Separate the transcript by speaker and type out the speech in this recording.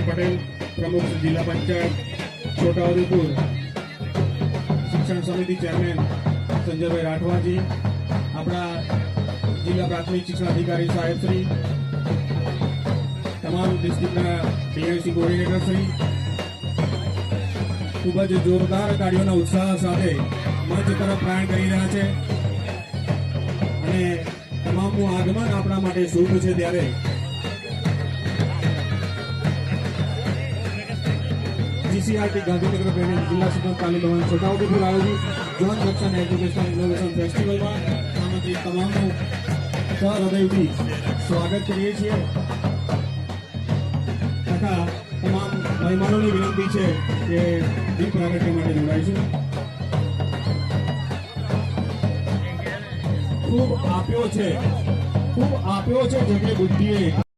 Speaker 1: पटेल प्रमुख जिला पंचायत छोटाउदेपुर शिक्षण समिति चेरमेन संजय भाई राठवा जी अपना जिला प्राथमिक शिक्षण अधिकारी साहेब श्री तमाम डिस्ट्रिक्टना डीआईसी कोऑर्डिनेटर श्री खूब ज जोरदार कार्यों उत्साह साथे मंच तरफ प्रयाण करी रह्या छे अने तमामनुं आगमन आपणा माटे शुभ छे। त्यारे जीसीआरटी गांधीनगर प्रेरणा जिला शिक्षण तालीम भवन छोटाउदेपुर आयोजित John junction education innovation festival में आमंत्रित तमाम सहृदयथी स्वागत करीए छीए तथा तमाम મહેમાનોની વિનંતી છે કે દીપ પ્રાગટ્ય માટે જોડાઈશું। ખૂબ આપ્યો છે જગે બુદ્ધિએ